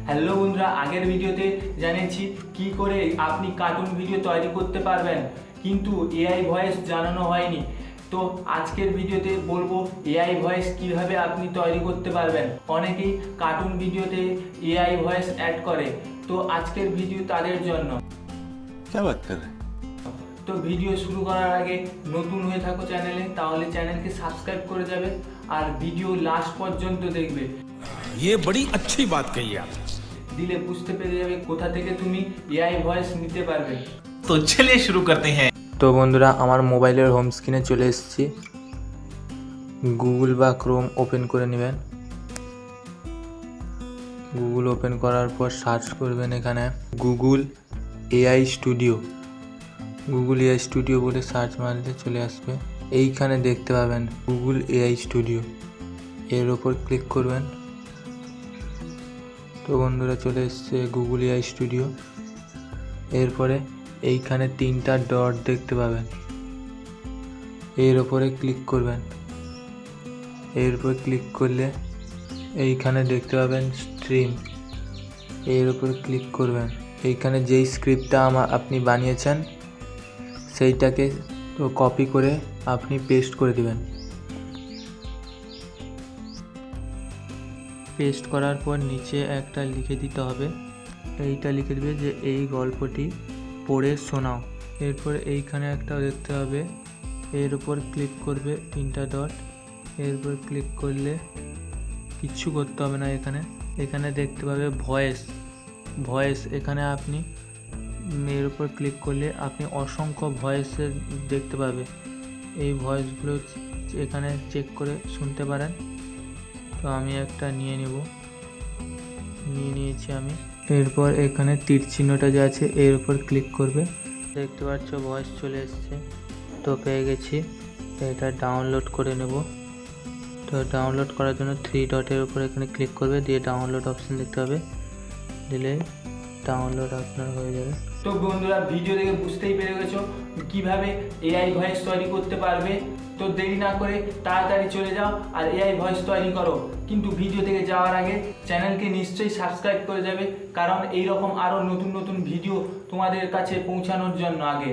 Hello বন্ধুরা, আগের ভিডিওতে জানিয়েছি কি করে আপনি কার্টুন ভিডিও তৈরি করতে পারবেন, কিন্তু এআই ভয়েস জানানো হয়নি। তো আজকের ভিডিওতে বলবো এআই ভয়েস কিভাবে আপনি তৈরি করতে পারবেন। অনেকেই কার্টুন ভিডিওতে এআই ভয়েস অ্যাড করে, তো আজকের ভিডিও তাদের জন্য। क्या बात कर रहे हैं? তো ভিডিও শুরু করার আগে নতুন হয়ে থাকো চ্যানেলে, তাহলে চ্যানেলকে সাবস্ক্রাইব করে যাবে আর ভিডিও লাস্ট পর্যন্ত দেখবে। ये बड़ी अच्छी बात कही आप। দিলে বুঝতে পেরে যাবে কোথা থেকে তুমি এআই ভয়েস নিতে পারবে। तो चलिए शुरू करते हैं। তো বন্ধুরা, আমার মোবাইলের হোম স্ক্রিনে চলে এসেছি। গুগল বা ক্রোম ওপেন করে নেবেন। গুগল ওপেন করার পর সার্চ করবেন এখানে Google AI studio. Google AI studio বলে সার্চ মারলে চলে আসবে। এইখানে দেখতে পাবেন গুগল এআই স্টুডিও, এর ওপর ক্লিক করবেন। তো বন্ধুরা, চলে এসছে গুগল এআই স্টুডিও। এরপরে এইখানে 3টা ডট দেখতে পাবেন, এর ওপরে ক্লিক করবেন। এর উপর ক্লিক করলে এইখানে দেখতে পাবেন স্ট্রিম, এর উপর ক্লিক করবেন। এইখানে যেই স্ক্রিপ্টটা আপনি বানিয়েছেন সেইটাকে তো কপি করে আপনি পেস্ট করে দিবেন। পেস্ট করার পর নিচে একটা লিখে দিতে হবে, এইটা লিখে দেবে যে এই গল্পটি পড়ে শোনাও। এরপর এইখানে একটা দেখতে হবে, এর উপর ক্লিক করবে 3টা ডট। এর উপর ক্লিক করলে কিচ্ছু করতে হবে না। এখানে দেখতে পাবে ভয়েস। এখানে আপনি এর উপর ক্লিক করলে আপনি অসংখ্য ভয়েসের দেখতে পাবে। এই ভয়েসগুলো এখানে চেক করে শুনতে পারেন। তো আমি একটা নিয়ে নিয়েছি আমি। এরপর এখানে তীর চিহ্নটা যে আছে এর উপর ক্লিক করবে। দেখতে পাচ্ছ ভয়েস চলে এসছে। তো পেয়ে গেছি, এটা ডাউনলোড করে নেব। তো ডাউনলোড করার জন্য 3 ডটের উপর এখানে ক্লিক করবে, দিয়ে ডাউনলোড অপশন দেখতে হবে, দিলে ডাউনলোড আপনার হয়ে যাবে। তো বন্ধুরা, ভিডিও দেখে বুঝতেই পেরে গেছো কিভাবে এআই ভয়েস তৈরি করতে পারবে। তো দেরি না করে তাড়াতাড়ি চলে যাও আর এআই ভয়েস তৈরি করো। কিন্তু ভিডিও থেকে যাওয়ার আগে চ্যানেলকে নিশ্চয়ই সাবস্ক্রাইব করে যাবে, কারণ এইরকম আরও নতুন নতুন ভিডিও তোমাদের কাছে পৌঁছানোর জন্য আগে।